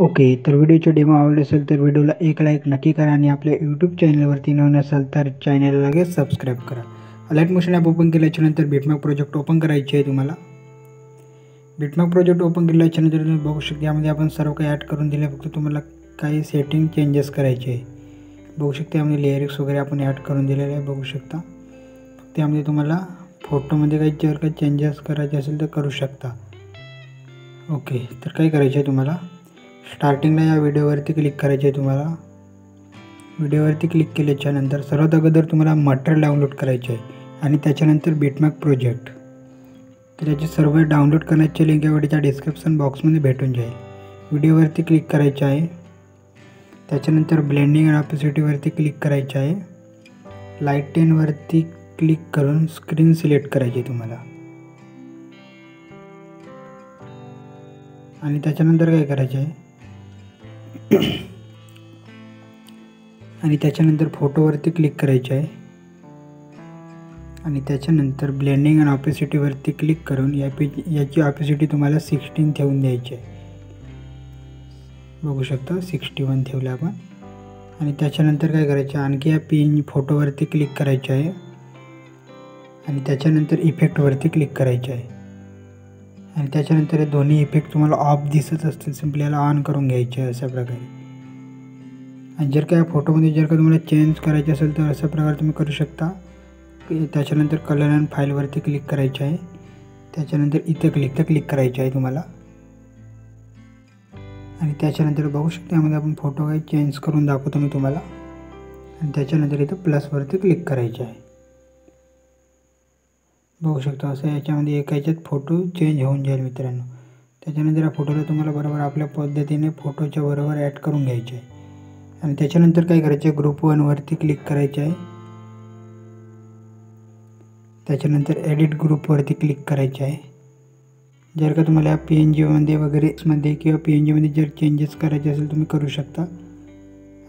Okay, तर व्हिडिओचा demo आवडला असेल तर व्हिडिओला एक लाईक नक्की करा आणि आपल्या यूट्यूब चॅनलवरती नवीन असाल तर चॅनलला लगेच सबस्क्राईब करा. लाईट मोशन ॲप ओपन केल्याच्यानंतर बिटमॅप प्रोजेक्ट ओपन करायचे आहे. तुम्हाला बिटमॅप प्रोजेक्ट ओपन केल्याच्यानंतर तुम्ही बघू शकता यामध्ये आपण सर्व काही ॲड करून दिले. फक्त तुम्हाला काही सेटिंग चेंजेस करायचे आहे. बघू शकता यामध्ये लिरिक्स वगैरे आपण ॲड करून दिलेले आहे. बघू शकता फक्त यामध्ये तुम्हाला फोटोमध्ये काही जर काही चेंजेस करायचे असेल तर करू शकता. ओके, तर काय करायचे आहे तुम्हाला स्टार्टिंगला या व्हिडिओवरती क्लिक करायचे आहे. तुम्हाला व्हिडिओवरती क्लिक केल्याच्यानंतर सर्वात अगोदर तुम्हाला मटेरियल डाउनलोड करायचे आहे आणि त्याच्यानंतर बिटमॅप प्रोजेक्ट. तर याची सर्व डाउनलोड करण्याची लिंक या व्हिडिओच्या डिस्क्रिप्शन बॉक्समध्ये भेटून जाईल. व्हिडिओवरती क्लिक करायचे आहे. त्याच्यानंतर ब्लेंडिंग अँड ऑपेसिटीवरती क्लिक करायचे आहे. लाईट 10 वरती क्लिक करून स्क्रीन सिलेक्ट करायची आहे तुम्हाला. आणि त्याच्यानंतर काय करायचे आहे आणि त्याच्यानंतर फोटोवरती क्लिक करायचे आहे आणि त्याच्यानंतर ब्लेंडिंग अँड ऑपेसिटीवरती क्लिक करून याची ऑपेसिटी तुम्हाला 16 ठेवून द्यायची आहे. बघू शकता 61 ठेवलं आपण. आणि त्याच्यानंतर काय करायचं आणखी या फोटोवरती क्लिक करायचे आहे आणि त्याच्यानंतर इफेक्टवरती क्लिक करायचे आहे आणि त्याच्यानंतर हे दोन्ही इफेक्ट तुम्हाला ऑफ दिसत असतील सिम्पली याला ऑन करून घ्यायचे अशा प्रकारे. आणि जर का फोटोमध्ये जर का तुम्हाला चेंज करायचे असेल तर अशा प्रकारे तुम्ही करू शकता. त्याच्यानंतर कलर अँड फाईलवरती क्लिक करायचे आहे. त्याच्यानंतर इथं क्लिक करायचे आहे तुम्हाला. आणि त्याच्यानंतर बघू शकता यामध्ये आपण फोटो काही चेंज करून दाखवतो मी तुम्हाला. आणि त्याच्यानंतर इथं प्लसवरती क्लिक करायचे आहे. बघू शकता असं याच्यामध्ये एका ह्याच्यात फोटो चेंज होऊन जाईल मित्रांनो. त्याच्यानंतर या फोटोला तुम्हाला बरोबर आपल्या पद्धतीने फोटोच्या बरोबर ॲड करून घ्यायचे आहे. आणि त्याच्यानंतर काय करायचे आहे ग्रुप 1 वरती क्लिक करायचे आहे. त्याच्यानंतर एडिट ग्रुपवरती क्लिक करायचे आहे. जर का तुम्हाला PNG मध्ये वगैरे मध्ये किंवा PNG मध्ये जर चेंजेस करायचे असेल तुम्ही करू शकता.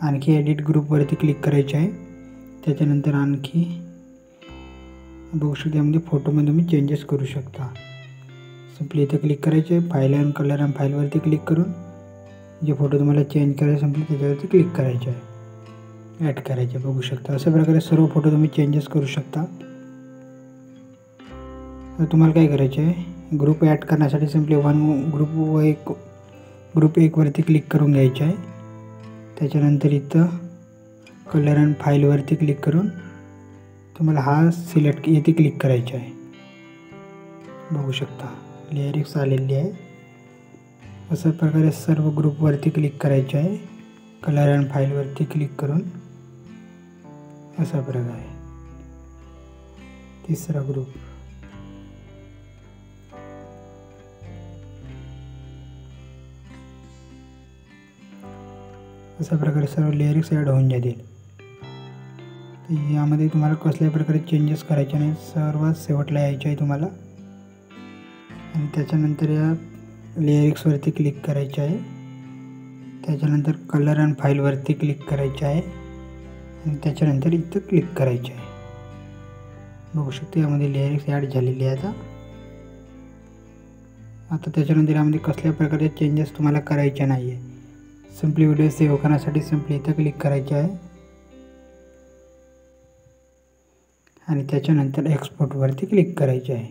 आणखी एडिट ग्रुपवरती क्लिक करायचे आहे. त्याच्यानंतर आणखी बघू शकता यामध्ये फोटोमध्ये तुम्ही चेंजेस करू शकता. सिम्पली इथं क्लिक करायचे आहे. फाईल अँड कलर अँड फाईलवरती क्लिक करून जे फोटो तुम्हाला चेंज करायचे सिम्पली त्याच्यावरती क्लिक करायचे आहे. ॲड करायचे. बघू शकता अशा प्रकारे सर्व फोटो तुम्ही चेंजेस करू शकता. तर तुम्हाला काय करायचे आहे ग्रुप ॲड करण्यासाठी सिम्पली ग्रुप 1 वरती क्लिक करून घ्यायचे आहे. त्याच्यानंतर इथं कलर अँड फाईलवरती क्लिक करून तुम्हाला हा सिलेक्ट येथे क्लिक करायचे आहे. बघू शकता लिरिक्स आलेली आहे. अशा प्रकारे सर्व ग्रुपवरती क्लिक करायचे आहे. कलर अँड फाईलवरती क्लिक करून अशा प्रकारे तिसरा ग्रुप. अशा प्रकारे सर्व लिरिक्स ॲड होऊन जातील. यामध्ये तुम्हाला कसल्याही प्रकारे चेंजेस करायचे नाही. सर्वात शेवटला यायचे आहे तुम्हाला. आणि त्याच्यानंतर या लिरिक्सवरती क्लिक करायचे आहे. त्याच्यानंतर कलर अँड फाईलवरती क्लिक करायचे आहे आणि त्याच्यानंतर इथं क्लिक करायचे आहे. बघू शकता यामध्ये लिरिक्स ॲड झालेली आहे. आता त्याच्यानंतर यामध्ये कसल्या प्रकारचे चेंजेस तुम्हाला करायचे नाही आहे. सिम्पली व्हिडिओ सेव्ह करण्यासाठी सिम्पली इथं क्लिक करायचे आहे आणि त्याच्यानंतर एक्सपोर्टवरती क्लिक करायचे आहे.